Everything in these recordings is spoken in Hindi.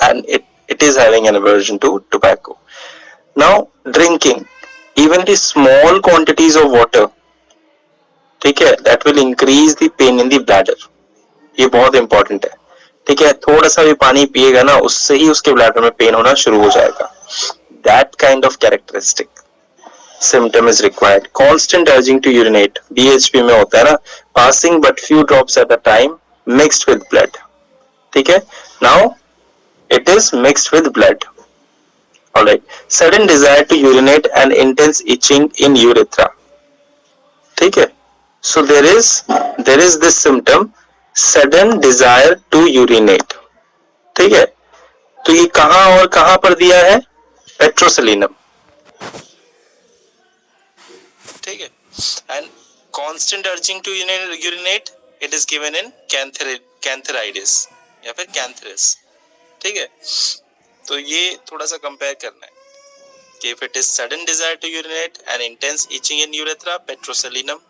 and it is having an aversion to tobacco. Now drinking, even the small quantities of water, ठीक है, that will increase the pain in the bladder. ये बहुत इंपॉर्टेंट है. ठीक है, थोड़ा सा भी पानी पिएगा ना, उससे ही उसके ब्लैडर में पेन होना शुरू हो जाएगा. That kind of characteristic symptom is required. Constant urging to urinate, BHP में होता है ना, passing but few drops at a time, mixed with blood. ठीक है, now it is mixed with blood. Alright, sudden desire to urinate and intense itching in urethra. ठीक है, so there is this symptom, sudden desire to urinate. ठीक है, तो ये कहां और कहां पर दिया है? पेट्रोसेलिनम. ठीक है, and constant urging to urinate, it is given in cantharidis या फिर कैंथरस. ठीक है, तो ये थोड़ा सा कंपेयर करना है कि if it is sudden desire to urinate and intense itching in urethra, petroselinum.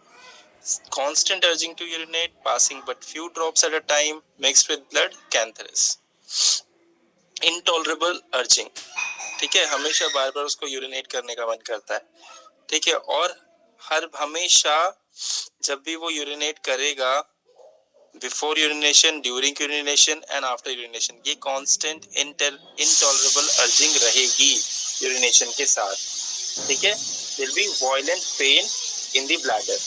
Constant urging to urinate, passing but few drops at a time, mixed with blood, cancerous. Intolerable urging, ठीक है, हमेशा बार बार उसको यूरिनेट करने का मन करता है. ठीक है, और हर हमेशा जब भी वो यूरिनेट करेगा, before urination, during urination and after urination, ये कांस्टेंट इंटॉलरेबल अर्जिंग रहेगी यूरिनेशन के साथ. ठीक है, there will be violent pain in the bladder.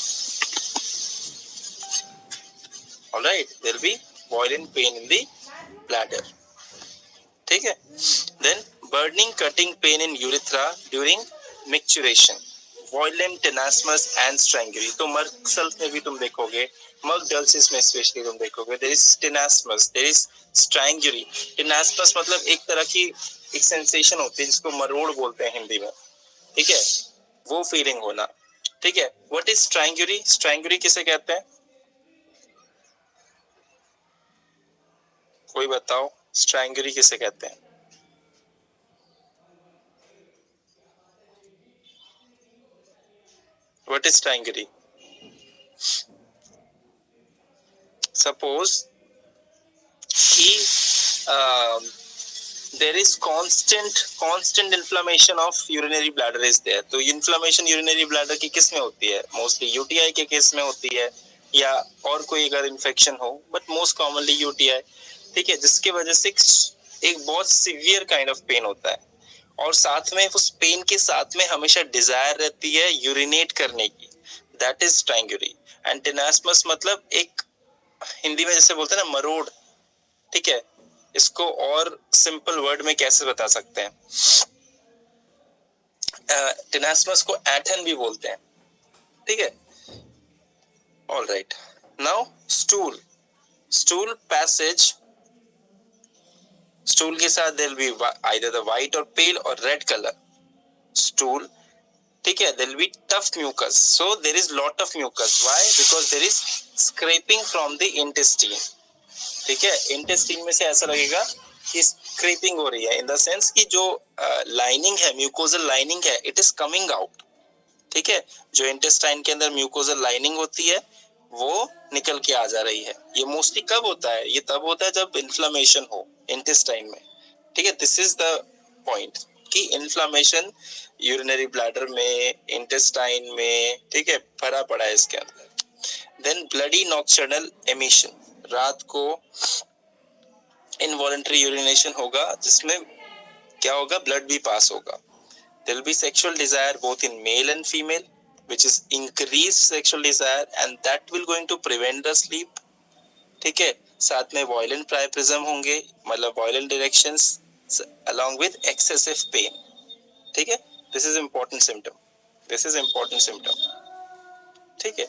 Alright, there will be violent pain in the bladder. ठीक है, then burning cutting pain in urethra during micturition, violent tenesmus and strangury. तो मर्क सल्फ में भी तुम देखोगे, मर्क डल्सिस में स्पेशली तुम देखोगे, देयर इज टेनास्मस, देयर इज स्ट्रैंगुरी. टेनास्मस मतलब एक तरह की एक सेंसेशन होती है जिसको मरोड़ बोलते हैं हिंदी में. ठीक है, वो फीलिंग होना. ठीक है, व्हाट इज स्ट्रैंगुरी? स्ट्रैंगुरी किसे कहते हैं? कोई बताओ, स्ट्रैंगुरी किसे कहते हैं? What is strangulary? Suppose कि there is constant inflammation of urinary bladder is there. तो inflammation urinary bladder की किस में होती है? Mostly UTI के केस में होती है, या और कोई अगर इन्फेक्शन हो, but most commonly UTI. ठीक है, जिसके वजह से एक बहुत सीवियर काइंड ऑफ पेन होता है, और साथ में उस पेन के साथ में हमेशा डिजायर रहती है यूरिनेट करने की. That is strangury. And tenesmus मतलब एक हिंदी में जैसे बोलते हैं ना, मरोड़. ठीक है, इसको और सिंपल वर्ड में कैसे बता सकते हैं? टेनास्मस को ऐंठन भी बोलते हैं. ठीक है, alright. Now stool passage. Stool के साथ there will be either the white or pale or red color stool. ठीक है, there will be tough mucus. So there is lot of mucus. Why? Because there is scraping from the intestine. ठीक है, intestine में से ऐसा लगेगा कि scraping हो रही है, in the sense कि जो lining है, mucosal lining है, it is coming out. ठीक है, जो intestine के अंदर mucosal lining होती है वो निकल के आ जा रही है. ये मोस्टली कब होता है? ये तब होता है जब इन्फ्लामेशन हो इंटेस्टाइन में. ठीक है, दिस इज द पॉइंट कि इन्फ्लामेशन यूरिनरी ब्लैडर में, इंटेस्टाइन में, ठीक है, भरा पड़ा है इसके अंदर. देन ब्लडी नॉक्टर्नल एमिशन, रात को इनवॉलंटरी यूरिनेशन होगा जिसमें क्या होगा? ब्लड भी पास होगा. There will be sexual desire both in male and female, which is increased sexual desire, and that will going to prevent the sleep. ठीक है, साथ में violent priapism होंगे, मतलब violent directions along with excessive pain. ठीक है, this is important symptom. ठीक है,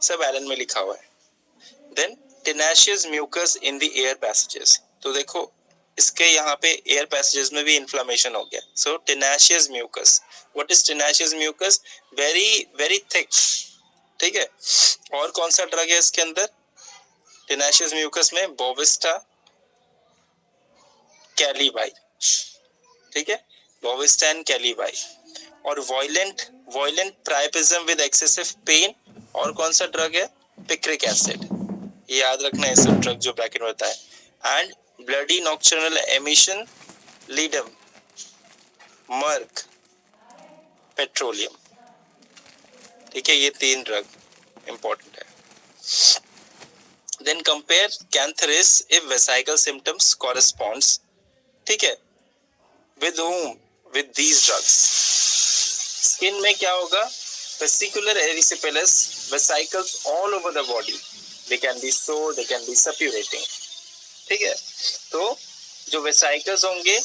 सब एलन में लिखा हुआ है. Then tenacious mucus in the air passages. तो देखो इसके यहाँ पे एयर पैसेजेस में भी इन्फ्लामेशन हो गया. So tenacious mucus. What is tenacious mucus? Very thick. ठीक है, और कौन सा ड्रग है इसके अंदर? टेनाशियस म्यूकस में बोविस्टा कैलीबाई. ठीक है, बोविस्टा एंड कैलीबाई. और violent priapism with excessive pain, और कौन सा ड्रग है? Picric acid. याद रखना है सब ड्रग जो ब्रैकेट में बताया. And bloody nocturnal emission ledum, merc, petroleum. ठीक है, ये 3 ड्रग इंपॉर्टेंट है। Then compare cantharis if vesicle symptoms corresponds, ठीक है, with whom, with these drugs। Skin में क्या होगा, vesicular erysipelas, vesicles all over the body, they can be सोर, दे कैन बी सप्यूरेटिंग। ठीक है, तो जो वेसिकल्स होंगे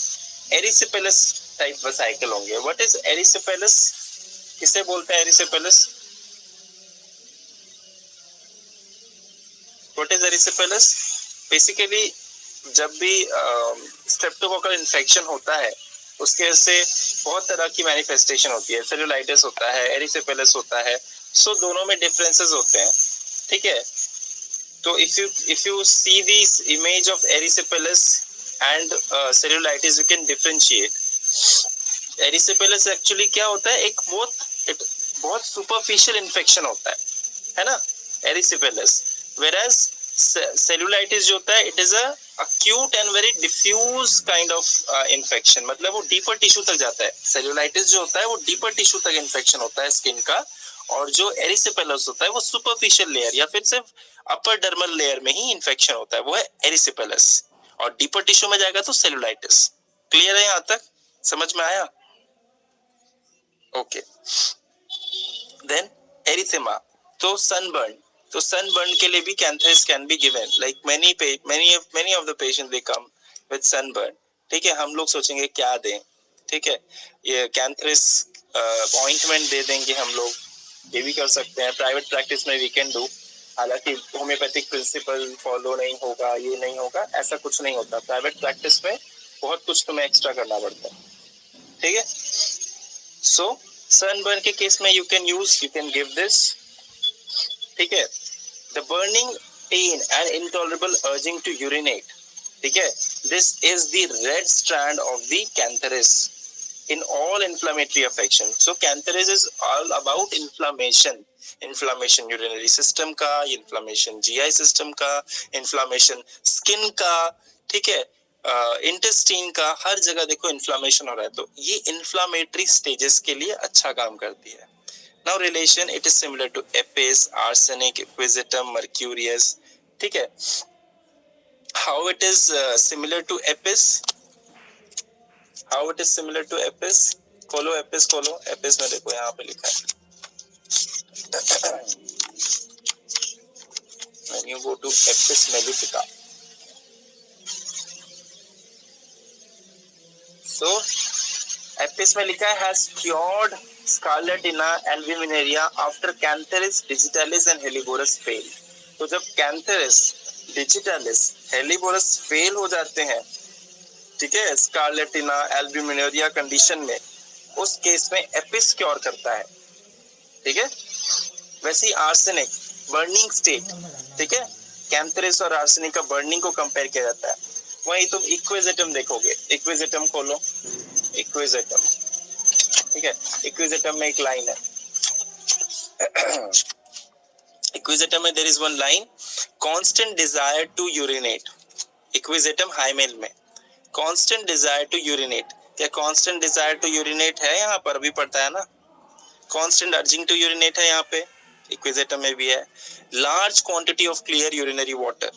एरिसिपेलस टाइप वेसिकल होंगे। व्हाट इज एरिसिपेलस, किसे बोलते हैं erysipelas? What is erysipelas? Basically जब भी स्ट्रेप्टोकोकल इन्फेक्शन होता है उसके वजह से बहुत तरह की मैनिफेस्टेशन होती है। सेलुलाइटिस होता है, एरिसिपेलस होता है, सो दोनों में डिफरेंसेस होते हैं। ठीक है, तो if you see these image of erysipelas and cellulitis, you can differentiate। Erysipelas actually क्या होता है, एक बहुत सुपरफिशियल इन्फेक्शन होता है ना एरिसिपेलस। वेराज सेलुलाइटिस जो होता है, it is a acute and very diffuse kind of infection, मतलब वो डीपर टिश्यू तक जाता है। सेलुलाइटिस जो होता है वो डीपर टिश्यू तक इन्फेक्शन होता है स्किन का, और जो एरिसिपेलस होता है वो सुपरफिशियल लेयर या फिर सिर्फ अपर डर्मल लेयर में ही इन्फेक्शन होता है, वो है एरिसिपेलस। और डीपर टिश्यू में जाएगा तो सेलुलाइटिस। क्लियर है यहाँ तक, समझ में आया? ओके। देन एरिथेमा, तो सनबर्न, तो सनबर्न के लिए भी cantharis can be given. Like many of the patients they come with sunburn। ठीक है, हम लोग सोचेंगे क्या दें, ठीक है, ये कैंथरिस ऑइंटमेंट दे देंगे हम लोग, ये भी कर सकते हैं। प्राइवेट प्रैक्टिस में वी कैन डू, हालांकि होम्योपैथिक प्रिंसिपल फॉलो नहीं होगा, ये नहीं होगा, ऐसा कुछ नहीं होता। प्राइवेट प्रैक्टिस में बहुत कुछ तुम्हें एक्स्ट्रा करना पड़ता है। ठीक है, सो सनबर्न के केस में यू कैन गिव दिस। ठीक है, the burning pain and intolerable urging to urinate, ठीक है, this is the red strand of the cantharis in all inflammatory affections। so cantheris is all about inflammation urinary system का, inflammation GI system का, inflammation skin का, ठीक है, इंटेस्टाइन का, हर जगह देखो इन्फ्लामेशन हो रहा है, तो ये इन्फ्लामेटरी स्टेजेस के लिए अच्छा काम करती है। Now relation, it is similar to apis, arsenic, equisetum, mercurius. ठीक है, how it is similar to apis, How it is similar to Apis? खोलो Apis, खोलो Apis में देखो यहाँ पे लिखा है। When you go to Apis mellifica, so Apis में लिखा है has cured Scarlatina albuminaria after Cantharis digitalis and Helleborus fail। तो जब Cantharis digitalis Helleborus fail हो जाते हैं, ठीक है, स्कारलेटिना एल्ब्यूमिनेरिया कंडीशन में, उस केस में एपिस क्योर करता है। ठीक है, वैसे ही आर्सेनिक बर्निंग स्टेट, ठीक है, कैंथरिस और आर्सेनिक का बर्निंग को कंपेयर किया जाता है। वहीं तुम इक्विजिटम देखोगे, इक्विजिटम खोलो, इक्विजिटम, ठीक है, इक्विजिटम में एक लाइन है, इक्विजिटम में there is one line, constant desire to urinate. Equisetum hyemale में कांस्टेंट डिजायर टू यूरिनेट, क्या कांस्टेंट डिजायर टू यूरिनेट है? यहाँ पर भी पढ़ता है ना, कांस्टेंट अर्जिंग टू यूरिनेट है यहाँ पे, इक्विजिटम में भी है। Large quantity of clear urinary water,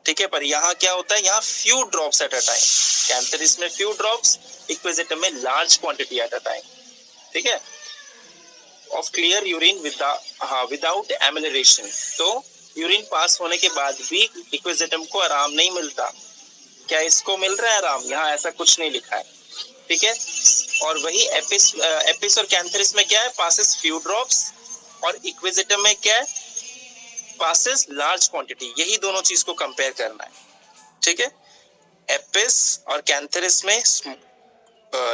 ठीक है, पर यहाँ क्या होता है, यहाँ few drops at a time. Cantharis में फ्यू ड्रॉप्स, इक्विजिटम में large quantity at a time. ठीक है, ऑफ क्लियर यूरिन विदाउट एमिलरेशन। तो यूरिन पास होने के बाद भी इक्विजिटम को आराम नहीं मिलता। क्या इसको मिल रहा है आराम? यहाँ ऐसा कुछ नहीं लिखा है। ठीक है, और वही एपिस और कैंथरिस में क्या है, पासेस फ्यू ड्रॉप्स, और इक्विजिटम में क्या है, पासेस लार्ज क्वांटिटी। यही दोनों चीज को कंपेयर करना है। ठीक है, एपिस और कैंथरिस में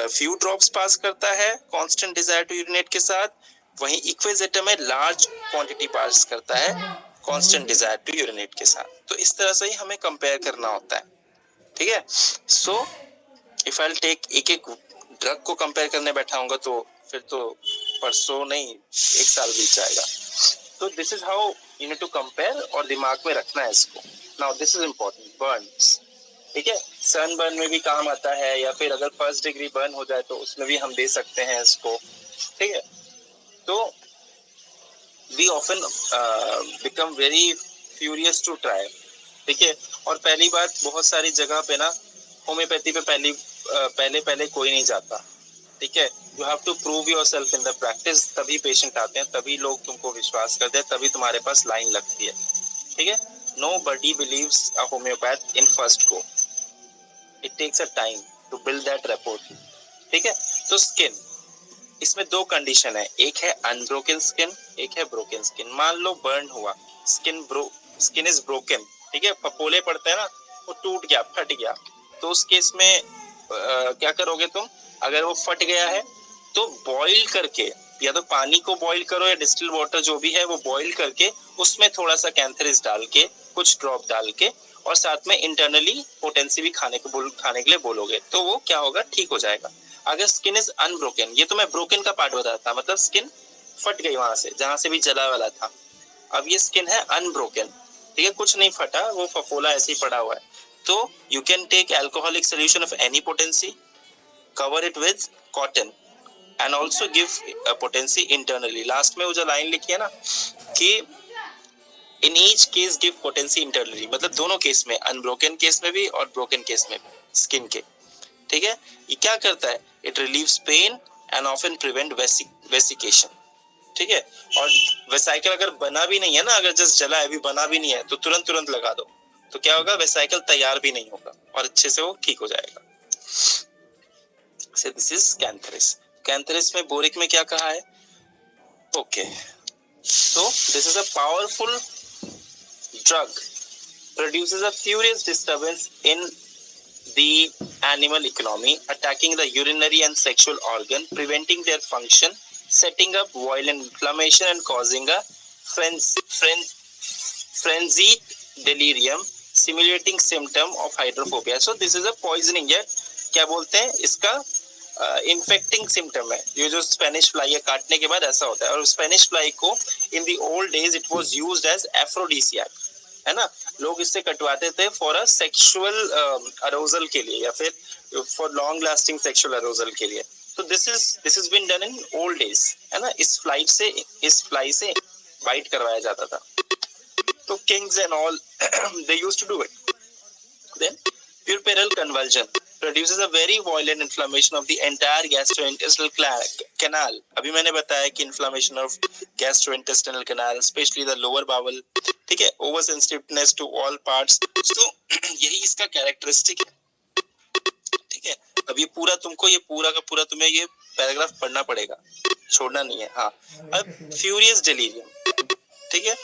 फ्यू ड्रॉप्स पास करता है कांस्टेंट डिजायर टू यूरिनेट के साथ, वहीं इक्विजिटम में लार्ज क्वांटिटी पास करता है कांस्टेंट डिजायर टू यूरिनेट के साथ। तो इस तरह से ही हमें कंपेयर करना होता है। ठीक है, सो इफ आई टेक एक ड्रग को कंपेयर करने बैठाऊंगा तो फिर तो परसों नहीं, एक साल बीत जाएगा। तो this is how you need to compare, और दिमाग में रखना है इसको। Now this is important, burns, ठीक है, सनबर्न में भी काम आता है, या फिर अगर फर्स्ट डिग्री बर्न हो जाए तो उसमें भी हम दे सकते हैं इसको, ठीक है। तो we often become very furious to try, ठीक है। और पहली बात, बहुत सारी जगह पे ना होम्योपैथी पे पहले कोई नहीं जाता, ठीक है। You have to prove yourself in the practice, तभी पेशेंट आते हैं, तभी लोग तुमको विश्वास करते हैं, तभी तुम्हारे पास लाइन लगती है, ठीक है। Nobody believes a homeopath in first go, it takes a time to build that rapport, ठीक है। तो स्किन, इसमें दो कंडीशन है, एक है अनब्रोकन स्किन, एक है ब्रोकन स्किन। मान लो बर्न हुआ, स्किन इज ब्रोकन, ठीक है, पपोले पड़ते हैं ना, वो टूट गया, फट गया, तो उस केस में क्या करोगे तुम? अगर वो फट गया है तो बॉईल करके, या तो पानी को बॉईल करो या डिस्टिल वाटर जो भी है वो बॉईल करके उसमें थोड़ा सा कैंथरिस डाल के, कुछ ड्रॉप डाल के, और साथ में इंटरनली पोटेंसी भी खाने के लिए बोलोगे, तो वो क्या होगा, ठीक हो जाएगा। अगर स्किन इज अनब्रोकन, ये तो मैं ब्रोकन का पार्ट बताया था, मतलब स्किन फट गई वहां से जहां से भी जला वाला था। अब ये स्किन है अनब्रोकन, ठीक है, कुछ नहीं फटा, वो फफोला ऐसे ही पड़ा हुआ है। तो you can take alcoholic solution of any potency, cover it with cotton and also give potency internally. Last में वो जो लाइन लिखी है ना कि in each case give potency internally, मतलब दोनों केस में, अनब्रोकन केस में भी और ब्रोकन केस में भी स्किन के, ठीक है। ये क्या करता है? It relieves pain and often prevent vesication, ठीक है। और वेसाइकल अगर बना भी नहीं है ना, अगर जस्ट जला है, अभी बना भी नहीं है, तो तुरंत लगा दो, तो क्या होगा, वेसाइकल तैयार भी नहीं होगा और अच्छे से वो ठीक हो जाएगा। So this is Cantharis. Cantharis में बोरिक में क्या कहा है? Okay. So this is a powerful drug, produces a furious disturbance in the animal economy, attacking the urinary and sexual organ, preventing their function, setting up violent inflammation and causing a frenzied delirium, simulating symptom of hydrophobia. So this is a poisoning है, क्या बोलते हैं इसका, इन्फेक्टिंग सिम्टम है। ये जो स्पेनिश फ्लाई है, काटने के बाद ऐसा होता है। और स्पेनिश फ्लाई को in the old days it was used as aphrodisiac, है ना, लोग इससे कटवाते थे फॉर अ सेक्सुअल अरोजल के लिए, या फिर for long lasting sexual arousal के लिए। तो this is been done in old days, है ना। इस फ्लाई से बाइट करवाया जाता था। तो kings and all they used to do it. Then puerperal convulsion produces a very violent inflammation of the entire gastrointestinal canal. अभी मैंने बताया कि inflammation of gastrointestinal canal, especially the lower bowel, ठीक है, oversensitiveness to all parts. तो यही इसका characteristic है, ठीक है। अब ये पूरा का पूरा तुम्हें ये पैराग्राफ पढ़ना पड़ेगा, छोड़ना नहीं है। हाँ, अब furious delirium, ठीक है,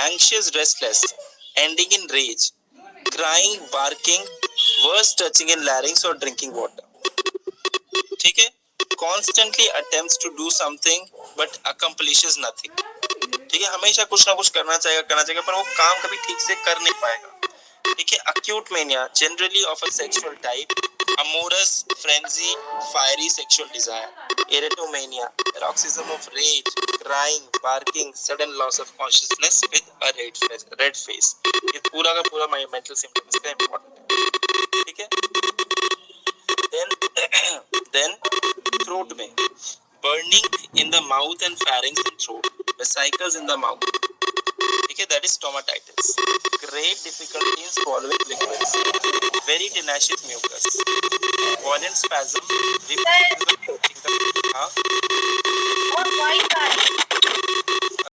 anxious restless, ending in rage, crying, barking, worse touching in larynx or drinking water, ठीक है। Constantly attempts to do something but accomplishes nothing, ठीक है, हमेशा कुछ ना कुछ करना चाहेगा पर वो काम कभी ठीक से कर नहीं पाएगा, ठीक है। Acute mania, generally of a sexual type, amorous frenzy, fiery sexual desire, erotomania, paroxysm of rage, crying, barking, sudden loss of consciousness with a red face. ये पूरा का पूरा मेंटल सिम्टम इसका इम्पोर्टेंट है, ठीक है। then throat में burning in the mouth and pharynx and throat, vesicles in the mouth, ठीक है, that is stomatitis, great difficulty in swallowing liquids, very tenacious mucus, violent spasm, हाँ